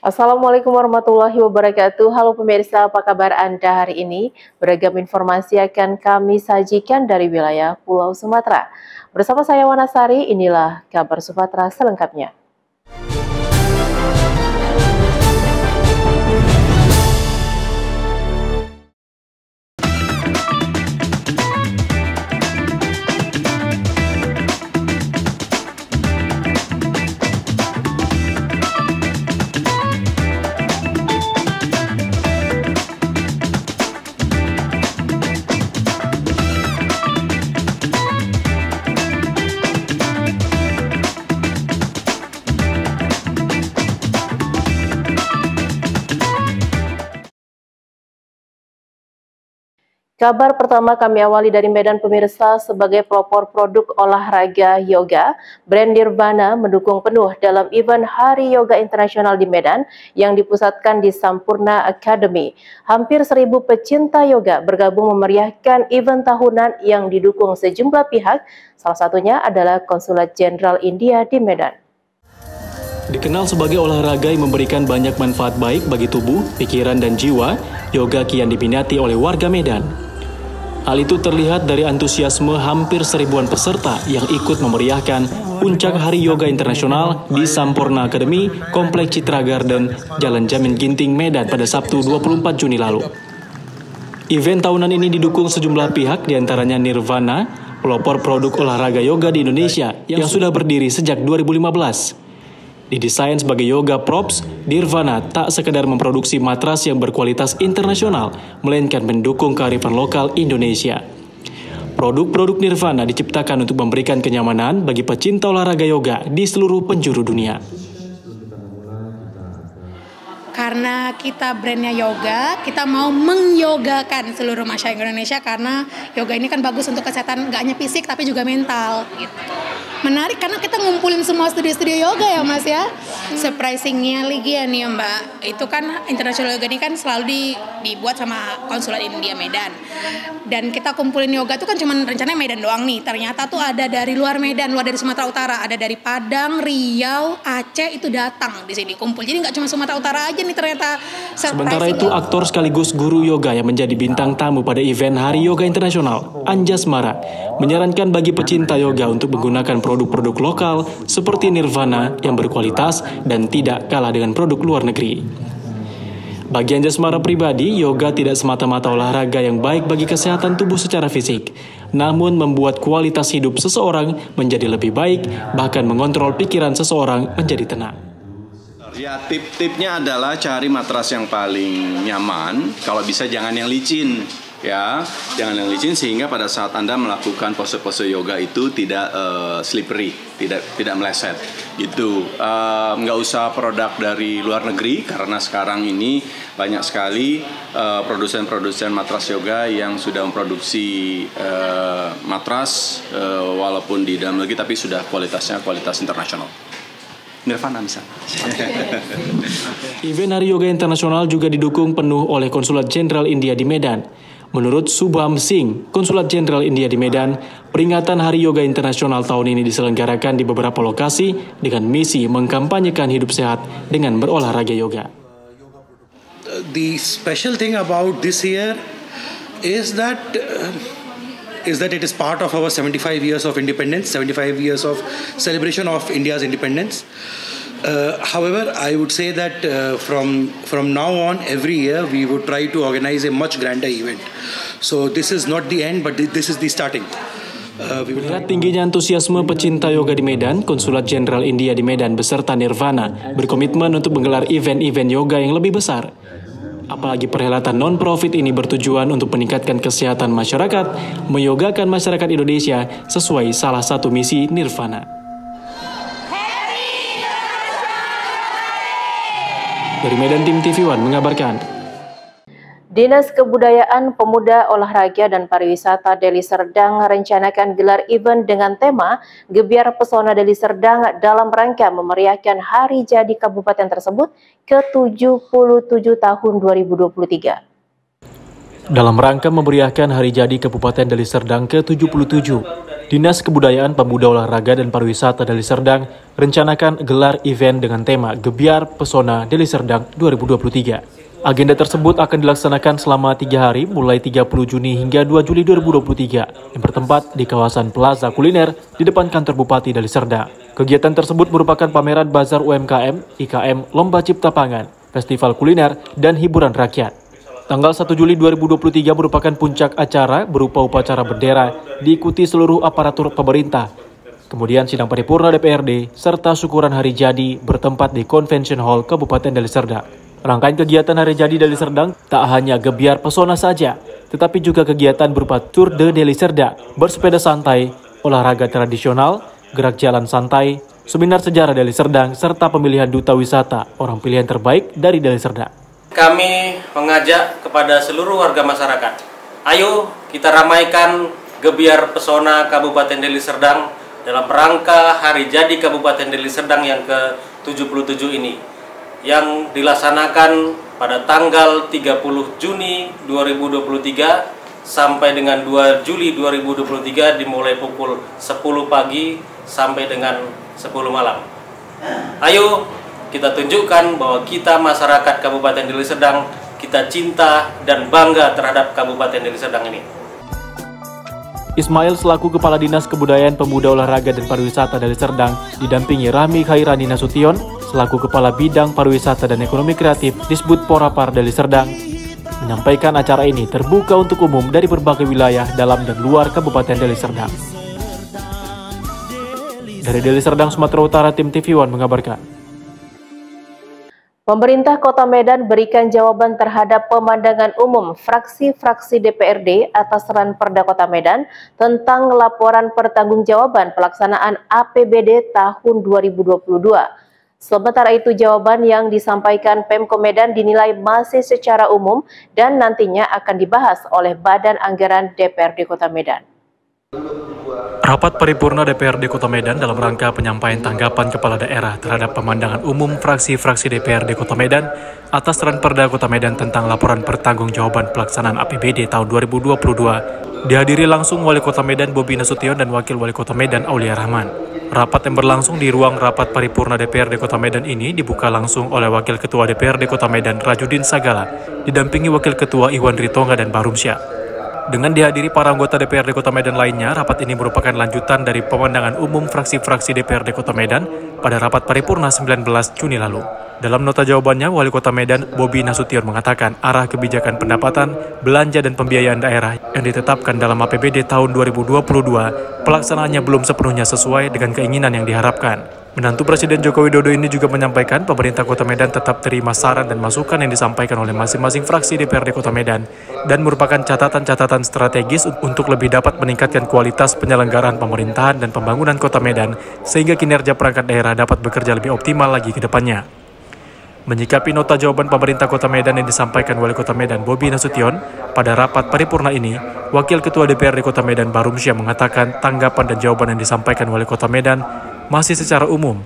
Assalamualaikum warahmatullahi wabarakatuh. Halo pemirsa, apa kabar Anda hari ini? Beragam informasi akan kami sajikan dari wilayah Pulau Sumatera. Bersama saya Wanasari, inilah kabar Sumatera selengkapnya. Kabar pertama kami awali dari Medan pemirsa. Sebagai pelopor produk olahraga yoga, brand Nirvana mendukung penuh dalam event Hari Yoga Internasional di Medan yang dipusatkan di Sampurna Academy. Hampir 1.000 pecinta yoga bergabung memeriahkan event tahunan yang didukung sejumlah pihak, salah satunya adalah Konsulat Jenderal India di Medan. Dikenal sebagai olahraga yang memberikan banyak manfaat baik bagi tubuh, pikiran, dan jiwa, yoga kian diminati oleh warga Medan. Hal itu terlihat dari antusiasme hampir 1.000-an peserta yang ikut memeriahkan puncak Hari Yoga Internasional di Sampurna Academy, Komplek Citra Garden, Jalan Jamin Ginting, Medan pada Sabtu 24 Juni lalu. Event tahunan ini didukung sejumlah pihak, diantaranya Nirvana, pelopor produk olahraga yoga di Indonesia yang sudah berdiri sejak 2015. Didesain sebagai yoga props, Nirvana tak sekedar memproduksi matras yang berkualitas internasional, melainkan mendukung kearifan lokal Indonesia. Produk-produk Nirvana diciptakan untuk memberikan kenyamanan bagi pecinta olahraga yoga di seluruh penjuru dunia. Karena kita brandnya yoga, kita mau mengyogakan seluruh masyarakat Indonesia karena yoga ini kan bagus untuk kesehatan, nggak hanya fisik tapi juga mental. Gitu. Menarik karena kita ngumpulin semua studio-studio yoga ya Mas ya. Surprisingnya lagi ya nih Mbak, itu kan International Yoga ini kan selalu dibuat sama Konsulat India Medan. Dan kita kumpulin yoga itu kan cuma rencananya Medan doang nih. Ternyata tuh ada dari luar Medan, luar dari Sumatera Utara, ada dari Padang, Riau, Aceh itu datang di sini kumpul. Jadi nggak cuma Sumatera Utara aja nih ternyata. Sementara itu aktor sekaligus guru yoga yang menjadi bintang tamu pada event Hari Yoga Internasional, Anjasmara, menyarankan bagi pecinta yoga untuk menggunakan produk-produk lokal seperti Nirvana yang berkualitas dan tidak kalah dengan produk luar negeri. Bagi Anjasmara pribadi, yoga tidak semata-mata olahraga yang baik bagi kesehatan tubuh secara fisik, namun membuat kualitas hidup seseorang menjadi lebih baik, bahkan mengontrol pikiran seseorang menjadi tenang. Ya, tip-tipnya adalah cari matras yang paling nyaman, kalau bisa jangan yang licin. Ya, jangan yang licin sehingga pada saat Anda melakukan pose-pose yoga itu tidak slippery, tidak meleset gitu. Nggak usah produk dari luar negeri karena sekarang ini banyak sekali produsen-produsen matras yoga yang sudah memproduksi matras walaupun di dalam negeri tapi sudah kualitasnya kualitas internasional. Nirvana misalnya. Event Hari Yoga Internasional juga didukung penuh oleh Konsulat Jenderal India di Medan. Menurut Subham Singh, Konsulat Jenderal India di Medan, peringatan Hari Yoga Internasional tahun ini diselenggarakan di beberapa lokasi dengan misi mengkampanyekan hidup sehat dengan berolahraga yoga. The special thing about this year is that it is part of our 75 years of independence, 75 years of celebration of India's independence. However, I would say that from now on, every year we would try to organize a much grander event. So this is not the end, but this is the starting. Melihat tingginya antusiasme pecinta yoga di Medan, Konsulat Jenderal India di Medan beserta Nirvana berkomitmen untuk menggelar event-event yoga yang lebih besar. Apalagi perhelatan non-profit ini bertujuan untuk meningkatkan kesehatan masyarakat, menyogakan masyarakat Indonesia sesuai salah satu misi Nirvana. Dari Medan, tim TV One mengabarkan. Dinas Kebudayaan, Pemuda, Olahraga, dan Pariwisata Deli Serdang merencanakan gelar event dengan tema Gebiar Pesona Deli Serdang dalam rangka memeriahkan hari jadi kabupaten tersebut ke-77 tahun 2023. Dalam rangka memeriahkan hari jadi Kabupaten Deli Serdang ke-77, Dinas Kebudayaan, Pemuda, Olahraga, dan Pariwisata Deli Serdang rencanakan gelar event dengan tema Gebiar Pesona Deli Serdang 2023. Agenda tersebut akan dilaksanakan selama 3 hari mulai 30 Juni hingga 2 Juli 2023 yang bertempat di kawasan Plaza Kuliner di depan kantor Bupati Deli Serdang. Kegiatan tersebut merupakan pameran bazar UMKM, IKM, lomba cipta pangan, festival kuliner, dan hiburan rakyat. Tanggal 1 Juli 2023 merupakan puncak acara berupa upacara bendera diikuti seluruh aparatur pemerintah. Kemudian sidang paripurna DPRD serta syukuran hari jadi bertempat di Convention Hall Kabupaten Deli Serdang. Rangkaian kegiatan hari jadi Deli Serdang tak hanya gebiar pesona saja, tetapi juga kegiatan berupa Tour de Deli Serdang, bersepeda santai, olahraga tradisional, gerak jalan santai, seminar sejarah Deli Serdang, serta pemilihan duta wisata orang pilihan terbaik dari Deli Serdang. Kami mengajak kepada seluruh warga masyarakat, ayo kita ramaikan Gebiar Pesona Kabupaten Deli Serdang dalam rangka Hari Jadi Kabupaten Deli Serdang yang ke-77 ini, yang dilaksanakan pada tanggal 30 Juni 2023 sampai dengan 2 Juli 2023 dimulai pukul 10 pagi sampai dengan 10 malam. Ayo kita tunjukkan bahwa kita masyarakat Kabupaten Deli Serdang, kita cinta dan bangga terhadap Kabupaten Deli Serdang ini. Ismail selaku Kepala Dinas Kebudayaan, Pemuda, Olahraga, dan Pariwisata Deli Serdang didampingi Rami Khairani Nasution selaku Kepala Bidang Pariwisata dan Ekonomi Kreatif Disbud Porapar Deli Serdang menyampaikan acara ini terbuka untuk umum dari berbagai wilayah dalam dan luar Kabupaten Deli Serdang. Dari Deli Serdang, Sumatera Utara, tim TV One mengabarkan. Pemerintah Kota Medan berikan jawaban terhadap pemandangan umum fraksi-fraksi DPRD atas Ranperda Kota Medan tentang laporan pertanggungjawaban pelaksanaan APBD tahun 2022. Sementara itu, jawaban yang disampaikan Pemko Medan dinilai masih secara umum dan nantinya akan dibahas oleh Badan Anggaran DPRD Kota Medan. Rapat paripurna DPRD Kota Medan dalam rangka penyampaian tanggapan kepala daerah terhadap pemandangan umum fraksi-fraksi DPRD Kota Medan atas Ranperda Kota Medan tentang laporan pertanggungjawaban pelaksanaan APBD tahun 2022 dihadiri langsung Wali Kota Medan Bobi Nasution dan Wakil Wali Kota Medan Aulia Rahman. Rapat yang berlangsung di ruang rapat paripurna DPRD Kota Medan ini dibuka langsung oleh Wakil Ketua DPRD Kota Medan Rajudin Sagala, didampingi Wakil Ketua Iwan Ritonga dan Barumsyah. Dengan dihadiri para anggota DPRD Kota Medan lainnya, rapat ini merupakan lanjutan dari pemandangan umum fraksi-fraksi DPRD Kota Medan pada rapat paripurna 19 Juni lalu. Dalam nota jawabannya, Wali Kota Medan Bobi Nasution mengatakan arah kebijakan pendapatan, belanja, dan pembiayaan daerah yang ditetapkan dalam APBD tahun 2022 pelaksanaannya belum sepenuhnya sesuai dengan keinginan yang diharapkan. Menantu Presiden Joko Widodo ini juga menyampaikan pemerintah Kota Medan tetap terima saran dan masukan yang disampaikan oleh masing-masing fraksi DPRD Kota Medan dan merupakan catatan-catatan strategis untuk lebih dapat meningkatkan kualitas penyelenggaraan pemerintahan dan pembangunan Kota Medan sehingga kinerja perangkat daerah dapat bekerja lebih optimal lagi ke depannya. Menyikapi nota jawaban pemerintah Kota Medan yang disampaikan Wali Kota Medan Bobi Nasution pada rapat paripurna ini, Wakil Ketua DPRD Kota Medan Barumsyah mengatakan tanggapan dan jawaban yang disampaikan Wali Kota Medan masih secara umum.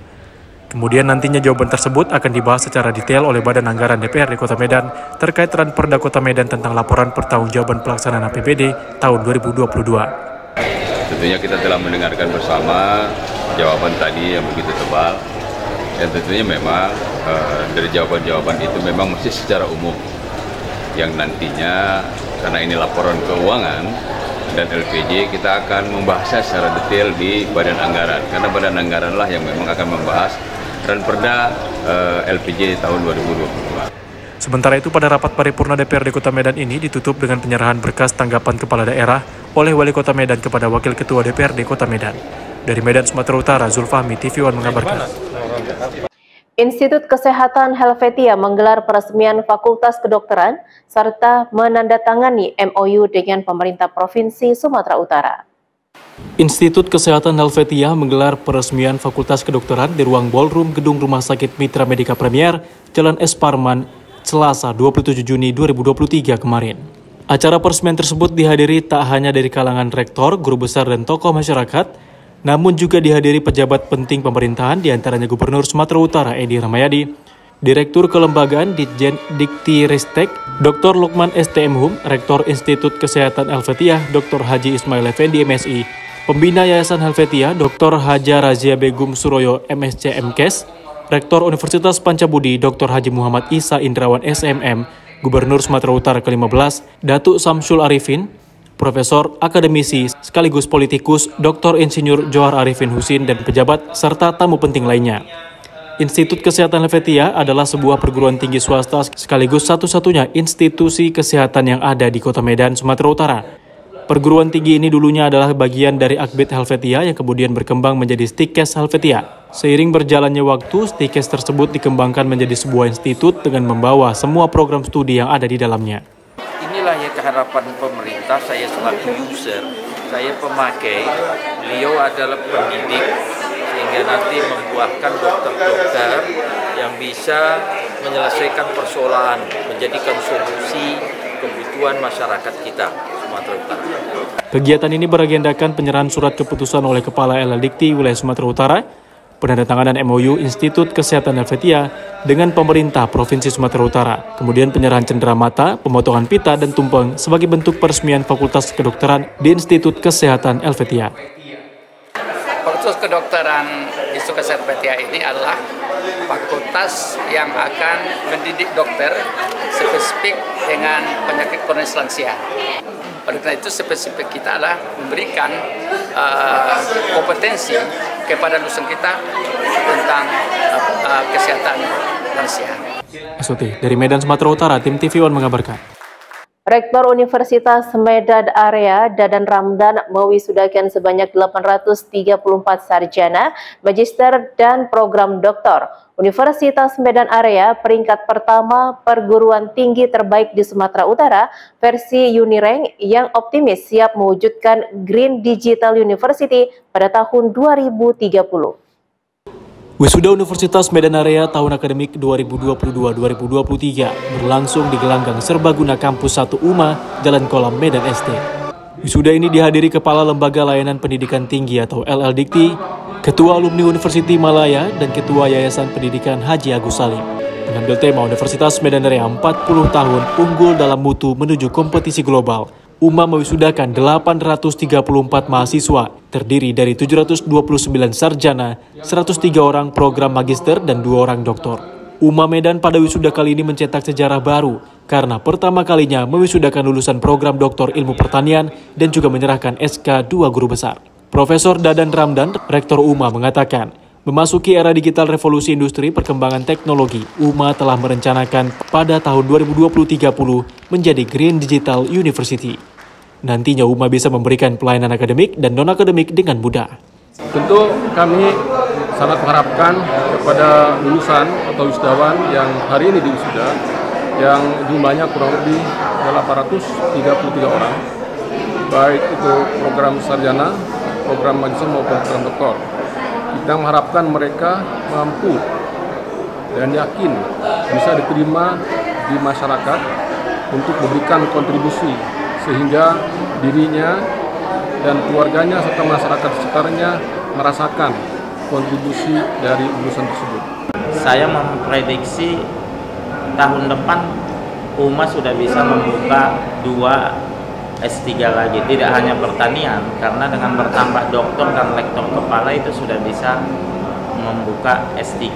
Kemudian nantinya jawaban tersebut akan dibahas secara detail oleh Badan Anggaran DPRD Kota Medan terkait Ranperda Kota Medan tentang laporan pertanggungjawaban pelaksanaan APBD tahun 2022. Tentunya kita telah mendengarkan bersama jawaban tadi yang begitu tebal, dan tentunya memang dari jawaban-jawaban itu memang masih secara umum, yang nantinya karena ini laporan keuangan dan LPJ, kita akan membahasnya secara detail di Badan Anggaran, karena Badan Anggaran lah yang memang akan membahas Ranperda LPJ tahun 2022. Sementara itu, pada rapat paripurna DPRD Kota Medan ini ditutup dengan penyerahan berkas tanggapan kepala daerah oleh Wali Kota Medan kepada Wakil Ketua DPRD Kota Medan. Dari Medan, Sumatera Utara, Zulfahmi, TV One mengabarkan. Institut Kesehatan Helvetia menggelar peresmian Fakultas Kedokteran serta menandatangani MOU dengan pemerintah Provinsi Sumatera Utara. Institut Kesehatan Helvetia menggelar peresmian Fakultas Kedokteran di ruang ballroom Gedung Rumah Sakit Mitra Medika Premier, Jalan S. Parman, Selasa 27 Juni 2023 kemarin. Acara peresmian tersebut dihadiri tak hanya dari kalangan rektor, guru besar, dan tokoh masyarakat, namun juga dihadiri pejabat penting pemerintahan diantaranya Gubernur Sumatera Utara Edi Rahmayadi, Direktur Kelembagaan Ditjen Dikti Ristek Dr. Lukman STM Hum, Rektor Institut Kesehatan Helvetia Dr. Haji Ismail Effendi MSI, Pembina Yayasan Helvetia, Dr. Haja Razia Begum Suroyo, MSc MKes, Rektor Universitas Pancabudi, Dr. Haji Muhammad Isa Indrawan SMM, Gubernur Sumatera Utara ke-15, Datuk Samsul Arifin, Profesor, akademisi, sekaligus politikus, Dr. Insinyur Johar Arifin Husin, dan pejabat, serta tamu penting lainnya. Institut Kesehatan Helvetia adalah sebuah perguruan tinggi swasta sekaligus satu-satunya institusi kesehatan yang ada di Kota Medan, Sumatera Utara. Perguruan tinggi ini dulunya adalah bagian dari Akbid Helvetia yang kemudian berkembang menjadi Stikes Helvetia. Seiring berjalannya waktu, Stikes tersebut dikembangkan menjadi sebuah institut dengan membawa semua program studi yang ada di dalamnya. Inilah ya keharapan pemerintah, saya selaku user, saya pemakai, beliau adalah pendidik, sehingga nanti membuahkan dokter-dokter yang bisa menyelesaikan persoalan, menjadikan solusi kebutuhan masyarakat kita, Sumatera Utara. Kegiatan ini beragendakan penyerahan surat keputusan oleh Kepala LL-Dikti Wilayah Sumatera Utara, penandatanganan MOU Institut Kesehatan Helvetia dengan pemerintah Provinsi Sumatera Utara, kemudian penyerahan cenderamata, pemotongan pita dan tumpeng sebagai bentuk peresmian Fakultas Kedokteran di Institut Kesehatan Helvetia. Fakultas Kedokteran Institut Kesehatan Helvetia ini adalah fakultas yang akan mendidik dokter spesifik dengan penyakit kronis lansia. Oleh karena itu spesifik kita adalah memberikan kompetensi kepada dosen kita tentang kesehatan lansia. SOT dari Medan, Sumatera Utara, tim TV One mengabarkan. Rektor Universitas Medan Area Dadan Ramdan mewisudakan sebanyak 834 sarjana, magister, dan program doktor. Universitas Medan Area peringkat pertama perguruan tinggi terbaik di Sumatera Utara versi Unirank yang optimis siap mewujudkan Green Digital University pada tahun 2030. Wisuda Universitas Medan Area tahun akademik 2022-2023 berlangsung di gelanggang serbaguna kampus 1 UMA, Jalan Kolam, Medan ST. Wisuda ini dihadiri Kepala Lembaga Layanan Pendidikan Tinggi atau LL-Dikti, Ketua Alumni Universiti Malaya, dan Ketua Yayasan Pendidikan Haji Agus Salim. Mengambil tema Universitas Medan Area 40 tahun unggul dalam mutu menuju kompetisi global. UMA mewisudakan 834 mahasiswa, terdiri dari 729 sarjana, 103 orang program magister, dan 2 orang doktor. UMA Medan pada wisuda kali ini mencetak sejarah baru, karena pertama kalinya mewisudakan lulusan program doktor ilmu pertanian dan juga menyerahkan SK 2 guru besar. Profesor Dadan Ramdan, Rektor UMA, mengatakan, memasuki era digital revolusi industri perkembangan teknologi, UMA telah merencanakan pada tahun 2030 menjadi Green Digital University. Nantinya UMA bisa memberikan pelayanan akademik dan non-akademik dengan mudah. Tentu kami sangat mengharapkan kepada lulusan atau wisudawan yang hari ini diwisuda, yang jumlahnya kurang lebih 833 orang, baik itu program sarjana, program magister maupun program doktor. Kita mengharapkan mereka mampu dan yakin bisa diterima di masyarakat untuk memberikan kontribusi sehingga dirinya dan keluarganya serta masyarakat sekitarnya merasakan kontribusi dari lulusan tersebut. Saya memprediksi tahun depan UMA sudah bisa membuka 2 S3 lagi, tidak hanya pertanian, karena dengan bertambah doktor dan lektor kepala itu sudah bisa membuka S3.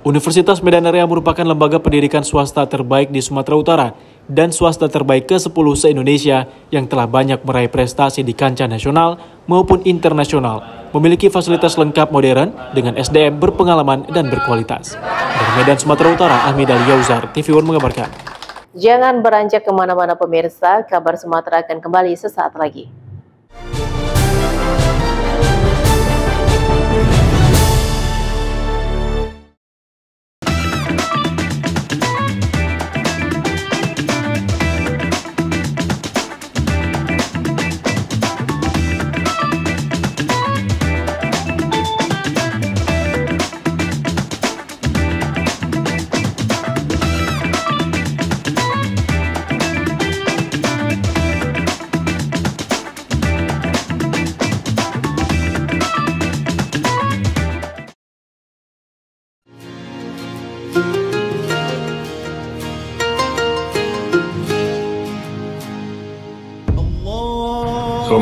Universitas Medan Area merupakan lembaga pendidikan swasta terbaik di Sumatera Utara dan swasta terbaik ke-10 se-Indonesia yang telah banyak meraih prestasi di kancah nasional maupun internasional, memiliki fasilitas lengkap modern dengan SDM berpengalaman dan berkualitas. Dari Medan, Sumatera Utara, Ahmid Ali Yauzar, TV One mengabarkan. Jangan beranjak kemana-mana pemirsa, kabar Sumatera akan kembali sesaat lagi.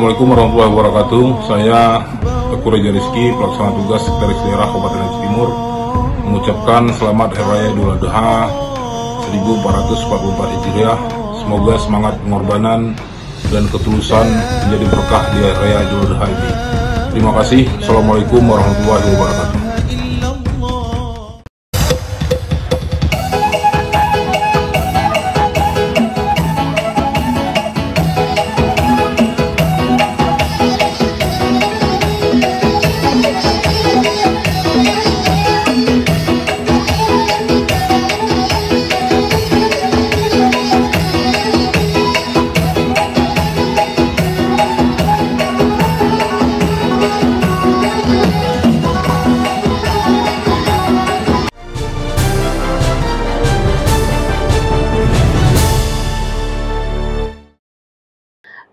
Assalamualaikum warahmatullahi wabarakatuh. Saya Teguh Reja Rizky, pelaksana tugas Sekretaris Daerah Kabupaten Aceh Timur, mengucapkan selamat Hari Raya Idul Adha 1444 Hijriah. Semoga semangat pengorbanan dan ketulusan menjadi berkah di Hari Raya Idul Adha ini. Terima kasih. Assalamualaikum warahmatullahi wabarakatuh.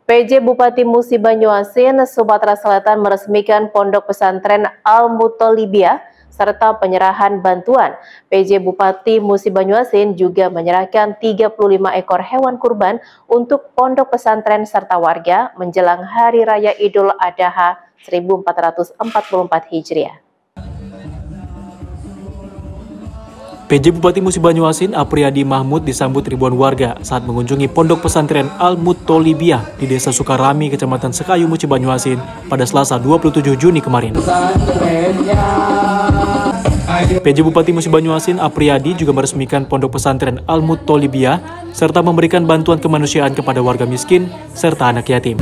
PJ Bupati Musi Banyuasin, Sumatera Selatan meresmikan Pondok Pesantren Al-Mutolibiyah serta penyerahan bantuan. PJ Bupati Musi Banyuasin juga menyerahkan 35 ekor hewan kurban untuk pondok pesantren serta warga menjelang Hari Raya Idul Adha 1444 Hijriah. PJ Bupati Musi Banyuasin, Apriyadi Mahmud disambut ribuan warga saat mengunjungi Pondok Pesantren Al-Mutolibiyah di Desa Sukarami, Kecamatan Sekayu, Musi Banyuasin pada Selasa 27 Juni kemarin. PJ Bupati Musi Banyuasin, Apriyadi juga meresmikan Pondok Pesantren Al-Mutolibiyah serta memberikan bantuan kemanusiaan kepada warga miskin serta anak yatim.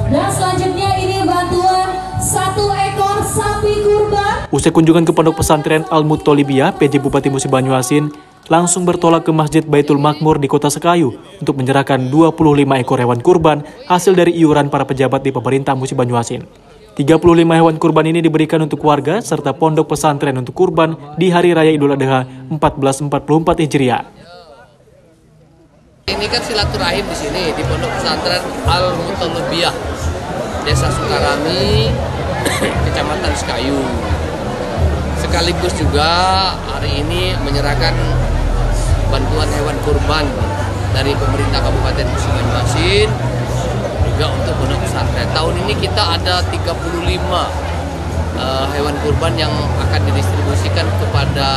Dan selanjutnya ini bantuan 1 ekor sapi kurban. Usai kunjungan ke Pondok Pesantren Al-Mutolibiyah, PJ Bupati Musi Banyuasin langsung bertolak ke Masjid Baitul Makmur di Kota Sekayu untuk menyerahkan 25 ekor hewan kurban hasil dari iuran para pejabat di pemerintah Musi Banyuasin. 35 hewan kurban ini diberikan untuk warga serta pondok pesantren untuk kurban di Hari Raya Idul Adha 1444 Hijriah. Ini kan silaturahim di sini di Pondok Pesantren Al-Mutolibiyah, Desa Sukarami, Kecamatan Sekayu. Sekaligus juga hari ini menyerahkan bantuan hewan kurban dari pemerintah Kabupaten Musi Banyuasin juga untuk pondok pesantren. Tahun ini kita ada 35 hewan kurban yang akan didistribusikan kepada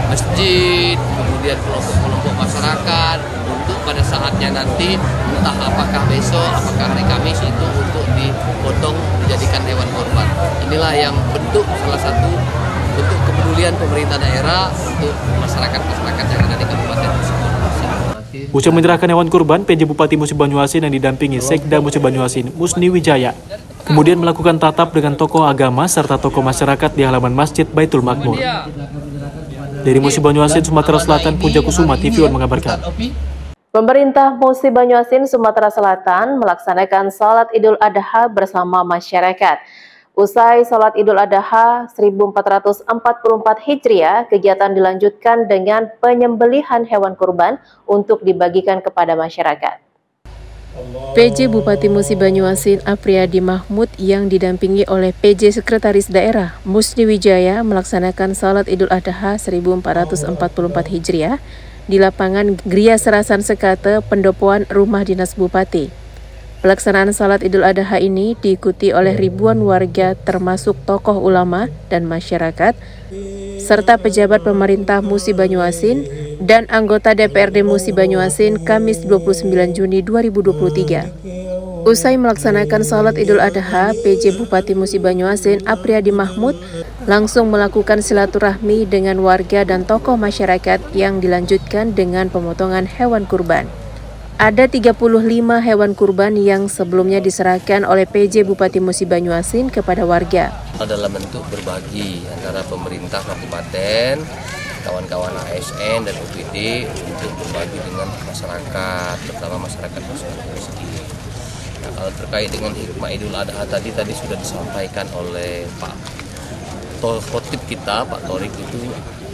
masjid, kemudian kelompok-kelompok masyarakat untuk pada saatnya nanti, entah apakah besok, apakah hari Kamis, itu untuk dipotong dijadikan hewan kurban. Inilah yang bentuk salah satu bentuk kepedulian pemerintah daerah untuk masyarakat-masyarakat yang ada di Kabupaten Musi Banyuasin. Usai menyerahkan hewan kurban, PJ Bupati Musi Banyuasin yang didampingi Sekda Musi Banyuasin, Musni Wijaya, kemudian melakukan tatap dengan tokoh agama serta tokoh masyarakat di halaman Masjid Baitul Makmur. Dari Musi Banyuasin, Sumatera Selatan, Puja Kusuma, TV One mengabarkan. Pemerintah Musi Banyuasin, Sumatera Selatan melaksanakan Salat Idul Adha bersama masyarakat. Usai Salat Idul Adha 1444 Hijriah, kegiatan dilanjutkan dengan penyembelihan hewan kurban untuk dibagikan kepada masyarakat. PJ Bupati Musi Banyuasin, Apriyadi Mahmud yang didampingi oleh PJ Sekretaris Daerah Musni Wijaya melaksanakan Salat Idul Adha 1444 Hijriah di lapangan Gria Serasan Sekate, Pendopoan Rumah Dinas Bupati. Pelaksanaan Salat Idul Adha ini diikuti oleh ribuan warga termasuk tokoh ulama dan masyarakat serta pejabat pemerintah Musi Banyuasin dan anggota DPRD Musi Banyuasin Kamis 29 Juni 2023. Usai melaksanakan Salat Idul Adha, PJ Bupati Musi Banyuasin, Apriyadi Mahmud langsung melakukan silaturahmi dengan warga dan tokoh masyarakat yang dilanjutkan dengan pemotongan hewan kurban. Ada 35 hewan kurban yang sebelumnya diserahkan oleh PJ Bupati Musi Banyuasin kepada warga. Dalam bentuk berbagi antara pemerintah kabupaten, kawan-kawan ASN dan UPD untuk berbagi dengan masyarakat, terutama masyarakat miskin. Nah, kalau terkait dengan hikmah Idul Adha tadi sudah disampaikan oleh Pak Khotib kita, Pak Torik, itu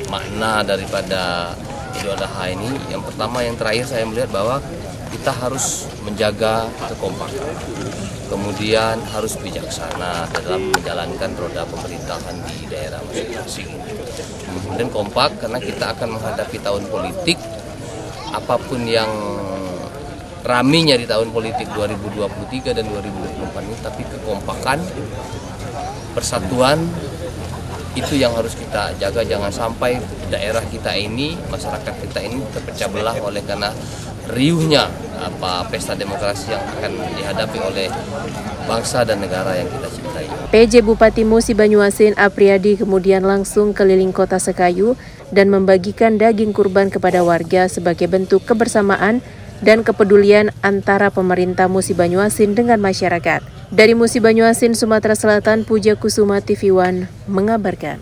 makna daripada Idul Adha ini. Yang pertama, yang terakhir saya melihat bahwa kita harus menjaga kekompakan, kemudian harus bijaksana dalam menjalankan roda pemerintahan di daerah masing-masing. Kemudian kompak karena kita akan menghadapi tahun politik, apapun yang raminya di tahun politik 2023 dan 2024 ini, tapi kekompakan, persatuan itu yang harus kita jaga. Jangan sampai daerah kita ini, masyarakat kita ini terpecah belah oleh karena riuhnya pesta demokrasi yang akan dihadapi oleh bangsa dan negara yang kita cintai. PJ Bupati Musi Banyuasin Apriyadi kemudian langsung keliling kota Sekayu dan membagikan daging kurban kepada warga sebagai bentuk kebersamaan dan kepedulian antara pemerintah Musi Banyuasin dengan masyarakat. Dari Musi Banyuasin, Sumatera Selatan, Puja Kusuma TV One mengabarkan.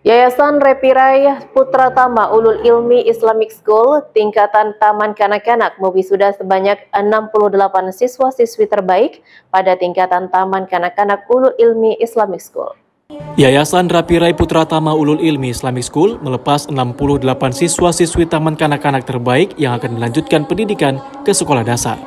Yayasan Repirai Putra Tama Ulul Ilmi Islamic School tingkatan Taman Kanak-Kanak mewisuda sebanyak 68 siswa-siswi terbaik pada tingkatan Taman Kanak-Kanak Ulul Ilmi Islamic School. Yayasan Repirai Putra Tama Ulul Ilmi Islamic School melepas 68 siswa-siswi Taman Kanak-Kanak terbaik yang akan melanjutkan pendidikan ke sekolah dasar.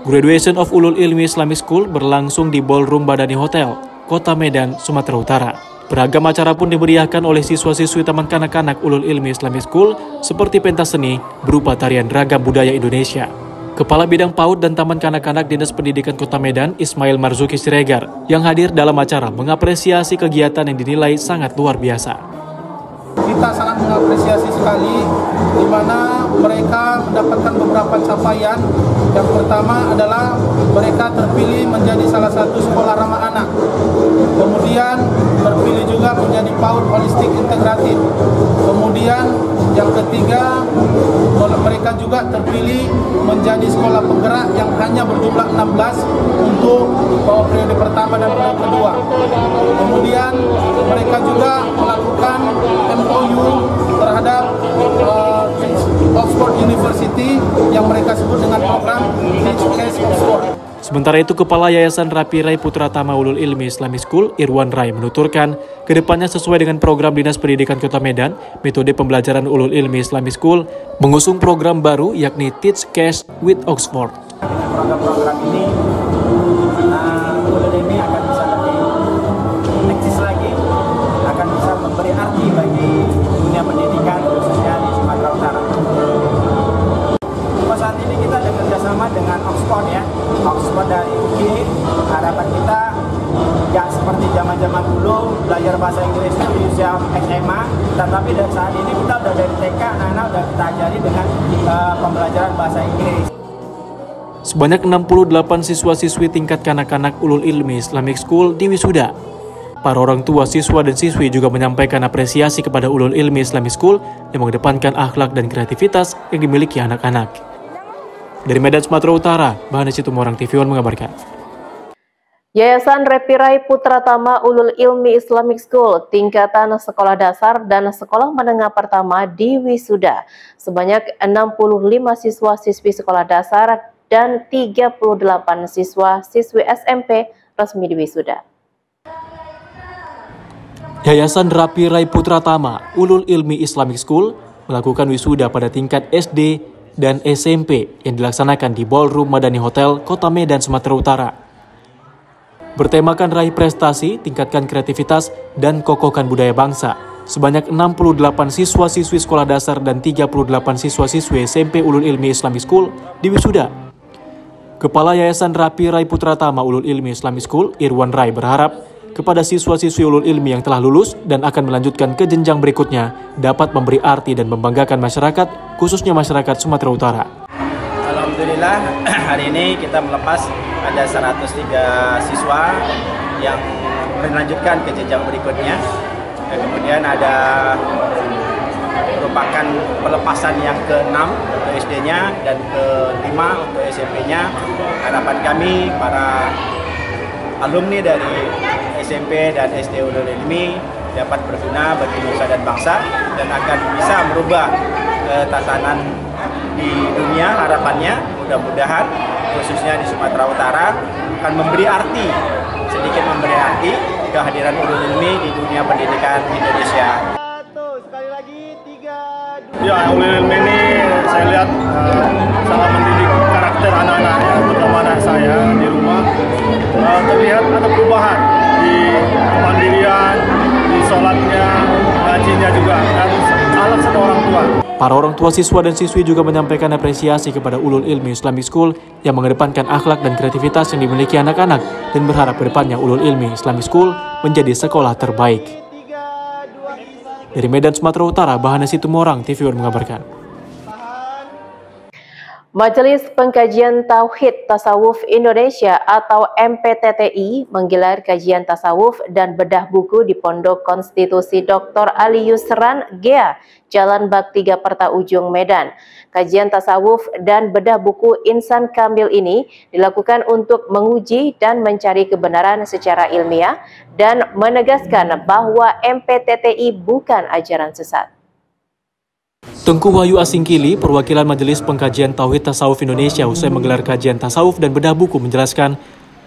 Graduation of Ulul Ilmi Islamic School berlangsung di Ballroom Badani Hotel, Kota Medan, Sumatera Utara. Beragam acara pun dimeriahkan oleh siswa-siswi Taman Kanak-Kanak Ulul Ilmi Islamic School seperti pentas seni berupa tarian ragam budaya Indonesia. Kepala Bidang PAUD dan Taman Kanak-Kanak Dinas Pendidikan Kota Medan, Ismail Marzuki Siregar, yang hadir dalam acara mengapresiasi kegiatan yang dinilai sangat luar biasa. Kita sangat mengapresiasi sekali di mana mereka mendapatkan beberapa capaian. Yang pertama adalah mereka terpilih menjadi salah satu sekolah ramah anak. Kemudian terpilih juga menjadi PAUD holistik integratif. Kemudian yang ketiga, mereka juga terpilih menjadi sekolah penggerak yang hanya berjumlah 16 untuk periode pertama dan periode kedua. Kemudian mereka juga melakukan MOU terhadap Oxford University yang mereka sebut dengan program Teach Case Oxford. Sementara itu, Kepala Yayasan Repirai Putra Tama Ulul Ilmi Islamic School, Irwan Rai, menuturkan kedepannya sesuai dengan program Dinas Pendidikan Kota Medan, metode pembelajaran Ulul Ilmi Islamic School mengusung program baru yakni Teach Case with Oxford. Program-program ini, Ulul Ilmi akan bisa lebih eksis lagi, akan bisa memberi arti bagi dunia pendidikan khususnya di Sumatera Utara. Saat ini kita ada kerjasama dengan Oxford ya, Oxford dari UK. Harapan kita yang seperti zaman-zaman dulu belajar bahasa Inggris itu di usia SMA, tetapi dari saat ini kita udah dari TK anak-anak udah kita ajari dengan pembelajaran bahasa Inggris. Sebanyak 68 siswa-siswi tingkat kanak-kanak Ulul Ilmi Islamic School diwisuda. Para orang tua siswa dan siswi juga menyampaikan apresiasi kepada Ulul Ilmi Islamic School yang mengedepankan akhlak dan kreativitas yang dimiliki anak-anak. Dari Medan, Sumatera Utara, Bahana Situmorang TV One mengabarkan. Yayasan Repirai Putra Tama Ulul Ilmi Islamic School tingkatan sekolah dasar dan sekolah menengah pertama diwisuda. Sebanyak 65 siswa-siswi sekolah dasar dan 38 siswa-siswi SMP resmi diwisuda. Yayasan Repirai Putra Tama Ulul Ilmi Islamic School melakukan wisuda pada tingkat SD dan SMP yang dilaksanakan di Ballroom Madani Hotel, Kota Medan, Sumatera Utara. Bertemakan raih prestasi, tingkatkan kreativitas, dan kokohkan budaya bangsa, sebanyak 68 siswa-siswi sekolah dasar dan 38 siswa-siswi SMP Ulul Ilmi Islamic School diwisuda. Kepala Yayasan Repirai Putra Tama Ulul Ilmi Islamic School, Irwan Rai, berharap kepada siswa-siswi ulul ilmi yang telah lulus dan akan melanjutkan ke jenjang berikutnya dapat memberi arti dan membanggakan masyarakat, khususnya masyarakat Sumatera Utara. Alhamdulillah, hari ini kita melepas ada 103 siswa yang melanjutkan ke jenjang berikutnya. Dan kemudian ada merupakan pelepasan yang ke-6 untuk SD-nya dan ke-5 untuk SMP-nya. Harapan kami para alumni dari SMP dan SD Ulul Ilmi dapat berguna bagi nusa dan bangsa dan akan bisa merubah tatanan di dunia. Harapannya mudah-mudahan khususnya di Sumatera Utara akan memberi arti, sedikit memberi arti kehadiran Ulul Ilmi di dunia pendidikan Indonesia. Ya, Ulul Ilmi ini saya lihat sangat mendidik karakter anak-anak, terutama anak saya di rumah. Terlihat ada perubahan di kemandirian, di sholatnya, ngajinya juga. Dan alasan orang tua. Para orang tua siswa dan siswi juga menyampaikan apresiasi kepada Ulul Ilmi Islamic School yang mengedepankan akhlak dan kreativitas yang dimiliki anak-anak dan berharap kedepannya Ulul Ilmi Islamic School menjadi sekolah terbaik. Dari Medan, Sumatera Utara, Bahana Situmorang, TV One mengabarkan. Majelis Pengkajian Tauhid Tasawuf Indonesia atau MPTTI menggelar kajian tasawuf dan bedah buku di Pondok Konstitusi Dr. Ali Yusran Gea, Jalan Bakti Gaperta Ujung, Medan. Kajian tasawuf dan bedah buku Insan Kamil ini dilakukan untuk menguji dan mencari kebenaran secara ilmiah dan menegaskan bahwa MPTTI bukan ajaran sesat. Tengku Wahyu Asingkili, perwakilan Majelis Pengkajian Tauhid Tasawuf Indonesia, usai menggelar kajian tasawuf dan bedah buku menjelaskan,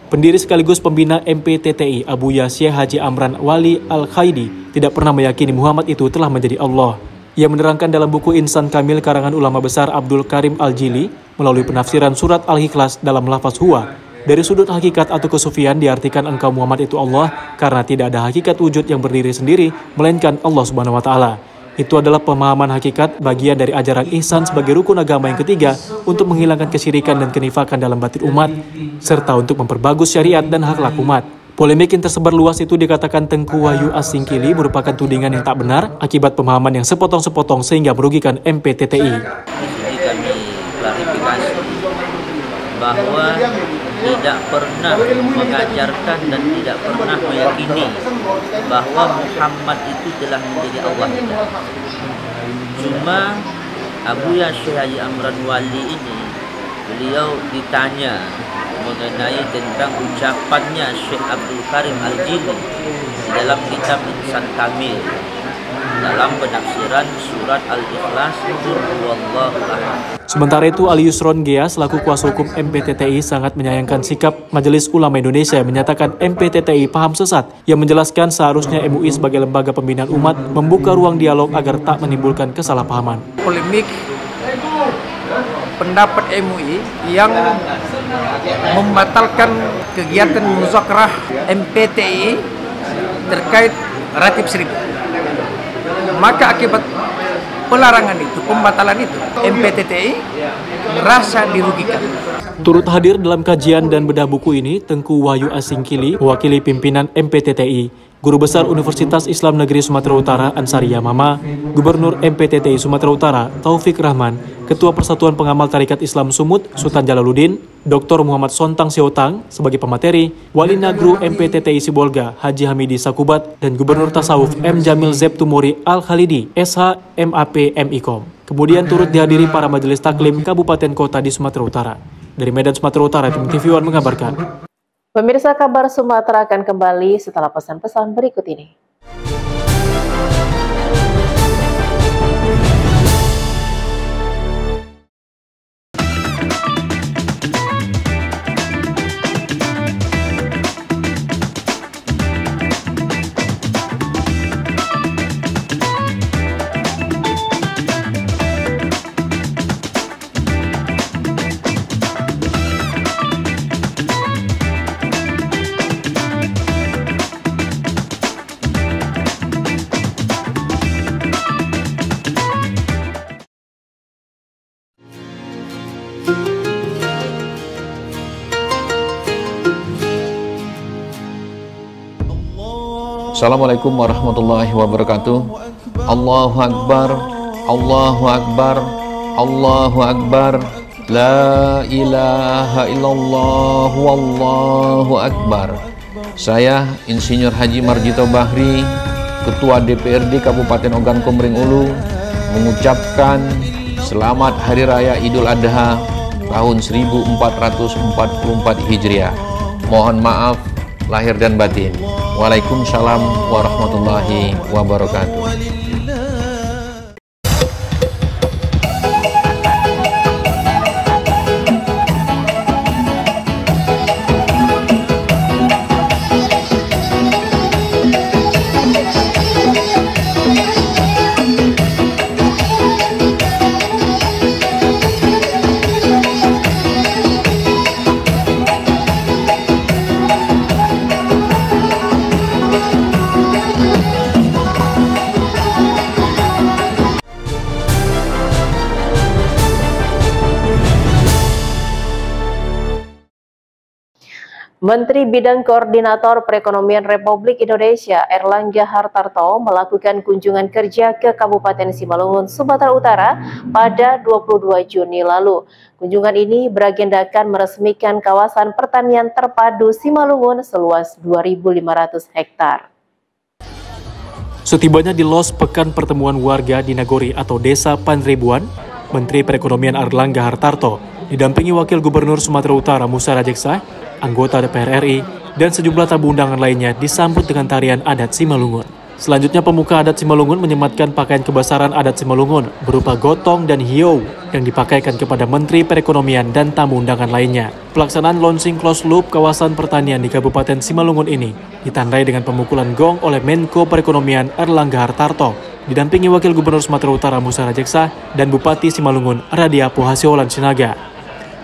pendiri sekaligus pembina MPTTI Abu Yasir Haji Amran Wali Al-Khaidi tidak pernah meyakini Muhammad itu telah menjadi Allah. Ia menerangkan dalam buku Insan Kamil karangan ulama besar Abdul Karim Al-Jili melalui penafsiran surat Al-Ikhlas dalam lafaz huwa. Dari sudut hakikat atau kesufian diartikan engkau Muhammad itu Allah karena tidak ada hakikat wujud yang berdiri sendiri melainkan Allah Subhanahu wa taala. Itu adalah pemahaman hakikat bagian dari ajaran ihsan sebagai rukun agama yang ketiga untuk menghilangkan kesyirikan dan kenifakan dalam batin umat, serta untuk memperbagus syariat dan akhlak umat. Polemik yang tersebar luas itu dikatakan Tengku Wahyu Asingkili merupakan tudingan yang tak benar akibat pemahaman yang sepotong-sepotong sehingga merugikan MPTTI. Di sini kami klarifikasi bahwa tidak pernah mengajarkan dan tidak pernah meyakini bahwa Muhammad itu telah menjadi Allah. Cuma Abu Yasir Haji Amran Wali ini, beliau ditanya mengenai tentang ucapannya Syekh Abdul Karim Al-Jili di dalam kitab Insan Kamil dalam penafsiran surat Al-Ikhlas. Sementara itu, Ali Yusron Gea selaku kuasa hukum MPTTI sangat menyayangkan sikap Majelis Ulama Indonesia yang menyatakan MPTTI paham sesat, yang menjelaskan seharusnya MUI sebagai lembaga pembinaan umat membuka ruang dialog agar tak menimbulkan kesalahpahaman. Polemik pendapat MUI yang membatalkan kegiatan muzakarah MPTI terkait Ratib 1000. Maka akibat pelarangan itu, pembatalan itu, MPTTI merasa dirugikan. Turut hadir dalam kajian dan bedah buku ini Tengku Wahyu Asingkili, mewakili pimpinan MPTTI, Guru Besar Universitas Islam Negeri Sumatera Utara Ansari Yamama, Gubernur MPTTI Sumatera Utara Taufik Rahman, Ketua Persatuan Pengamal Tarekat Islam Sumut Sultan Jalaluddin, Dr. Muhammad Sontang Siotang sebagai pemateri, Wali Nagru MPTTI Sibolga Haji Hamidi Sakubat, dan Gubernur Tasawuf M. Jamil Zeptumuri Al-Khalidi SH MAP MIKOM. Kemudian turut dihadiri para majelis taklim kabupaten kota di Sumatera Utara. Dari Medan, Sumatera Utara, tim TV One mengabarkan. Pemirsa, kabar Sumatera akan kembali setelah pesan-pesan berikut ini. Assalamualaikum warahmatullahi wabarakatuh. Allahu Akbar, Allahu Akbar, Allahu Akbar. La ilaha illallah, wallahu akbar. Saya Insinyur Haji Marjito Bahri, Ketua DPRD Kabupaten Ogan Komering Ulu, mengucapkan Selamat Hari Raya Idul Adha tahun 1444 Hijriah. Mohon maaf lahir dan batin. Waalaikumsalam warahmatullahi wabarakatuh. Menteri Bidang Koordinator Perekonomian Republik Indonesia Erlangga Hartarto melakukan kunjungan kerja ke Kabupaten Simalungun, Sumatera Utara pada 22 Juni lalu. Kunjungan ini beragendakan meresmikan kawasan pertanian terpadu Simalungun seluas 2.500 hektar. Setibanya di Los Pekan Pertemuan Warga di Nagori atau Desa Panribuan, Menteri Perekonomian Erlangga Hartarto didampingi Wakil Gubernur Sumatera Utara Musa Rajeksa, anggota DPR RI, dan sejumlah tamu undangan lainnya disambut dengan tarian adat Simalungun. Selanjutnya pemuka adat Simalungun menyematkan pakaian kebesaran adat Simalungun berupa gotong dan hiou yang dipakaikan kepada Menteri Perekonomian dan tamu undangan lainnya. Pelaksanaan launching closed loop kawasan pertanian di Kabupaten Simalungun ini ditandai dengan pemukulan gong oleh Menko Perekonomian Erlangga Hartarto, didampingi Wakil Gubernur Sumatera Utara Musa Rajeksa dan Bupati Simalungun Radiapo Hasiolan Sinaga.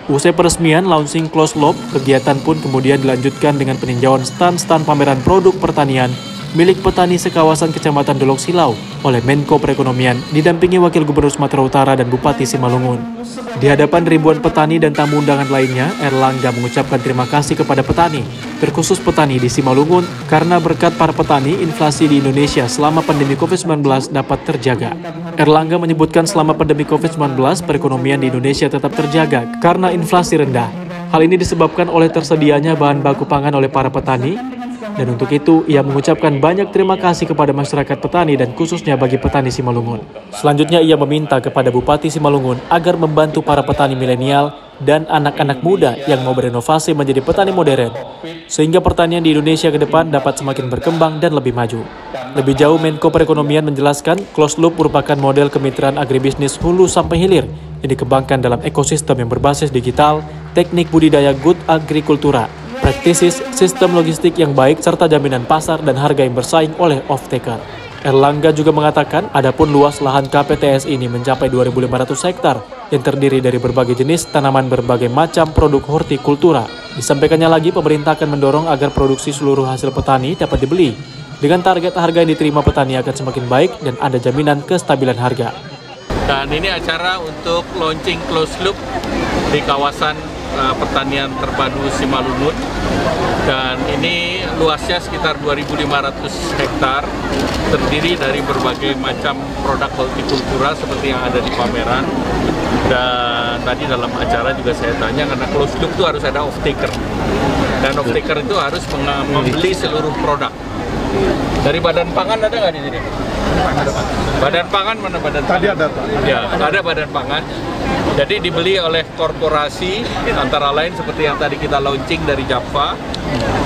Usai peresmian launching closed loop, kegiatan pun kemudian dilanjutkan dengan peninjauan stand-stand pameran produk pertanian milik petani sekawasan Kecamatan Dolok Silau oleh Menko Perekonomian didampingi Wakil Gubernur Sumatera Utara dan Bupati Simalungun. Di hadapan ribuan petani dan tamu undangan lainnya, Erlangga mengucapkan terima kasih kepada petani, terkhusus petani di Simalungun, karena berkat para petani, inflasi di Indonesia selama pandemi COVID-19 dapat terjaga. Erlangga menyebutkan selama pandemi COVID-19, perekonomian di Indonesia tetap terjaga karena inflasi rendah. Hal ini disebabkan oleh tersedianya bahan baku pangan oleh para petani, dan untuk itu ia mengucapkan banyak terima kasih kepada masyarakat petani dan khususnya bagi petani Simalungun. Selanjutnya ia meminta kepada Bupati Simalungun agar membantu para petani milenial dan anak-anak muda yang mau berinovasi menjadi petani modern, sehingga pertanian di Indonesia ke depan dapat semakin berkembang dan lebih maju. Lebih jauh, Menko Perekonomian menjelaskan closed loop merupakan model kemitraan agribisnis hulu sampai hilir yang dikembangkan dalam ekosistem yang berbasis digital, teknik budidaya good agrikultura, practices, sistem logistik yang baik, serta jaminan pasar dan harga yang bersaing oleh off-taker. Erlangga juga mengatakan, adapun luas lahan KPTS ini mencapai 2.500 hektar yang terdiri dari berbagai jenis tanaman berbagai macam produk hortikultura. Disampaikannya lagi, pemerintah akan mendorong agar produksi seluruh hasil petani dapat dibeli, dengan target harga yang diterima petani akan semakin baik dan ada jaminan kestabilan harga. Dan ini acara untuk launching closed loop di kawasan pertanian terpadu Simalungun, dan ini luasnya sekitar 2.500 hektar, terdiri dari berbagai macam produk hortikultura seperti yang ada di pameran. Dan tadi dalam acara juga saya tanya, karena closed loop itu harus ada off-taker, dan off-taker itu harus membeli seluruh produk. Dari Badan Pangan ada nggak di sini? Badan Pangan mana Badan Pangan? Tadi ada. Ya, ada Badan Pangan. Jadi dibeli oleh korporasi antara lain seperti yang tadi kita launching dari Java.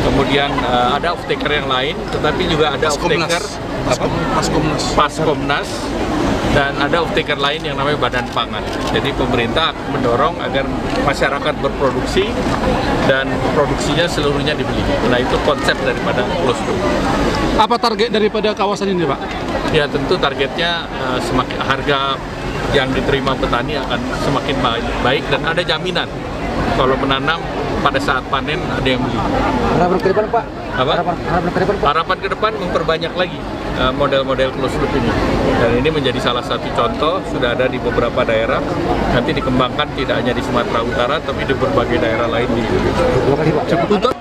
Kemudian ada off-taker yang lain, tetapi juga ada off-taker Paskomnas, dan ada off-taker lain yang namanya Badan Pangan. Jadi pemerintah mendorong agar masyarakat berproduksi dan produksinya seluruhnya dibeli. Nah, itu konsep daripada closed loop. Apa target daripada kawasan ini, Pak? Ya, tentu targetnya semakin harga yang diterima petani akan semakin baik dan ada jaminan kalau menanam pada saat panen ada yang beli. Harapan ke depan, Pak? Apa? Harapan ke depan, Pak? Harapan ke depan memperbanyak lagi model-model closed loop ini. Dan ini menjadi salah satu contoh, sudah ada di beberapa daerah. Nanti dikembangkan tidak hanya di Sumatera Utara, tapi di berbagai daerah lain di Indonesia. Terima kasih, Pak. Cukup.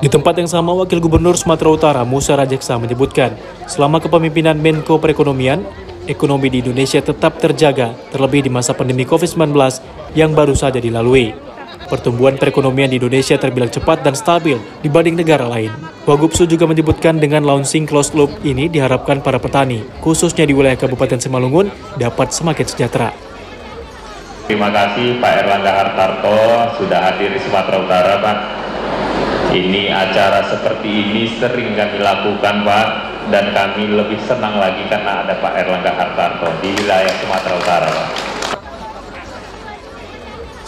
Di tempat yang sama, Wakil Gubernur Sumatera Utara Musa Rajeksa menyebutkan, selama kepemimpinan Menko Perekonomian, ekonomi di Indonesia tetap terjaga, terlebih di masa pandemi COVID-19 yang baru saja dilalui. Pertumbuhan perekonomian di Indonesia terbilang cepat dan stabil dibanding negara lain. Wagubsu juga menyebutkan dengan launching closed loop ini diharapkan para petani, khususnya di wilayah Kabupaten Simalungun, dapat semakin sejahtera. Terima kasih Pak Erlangga Hartarto sudah hadir di Sumatera Utara, Pak. Ini acara seperti ini sering kami lakukan, Pak, dan kami lebih senang lagi karena ada Pak Erlangga Hartarto di wilayah Sumatera Utara, Pak.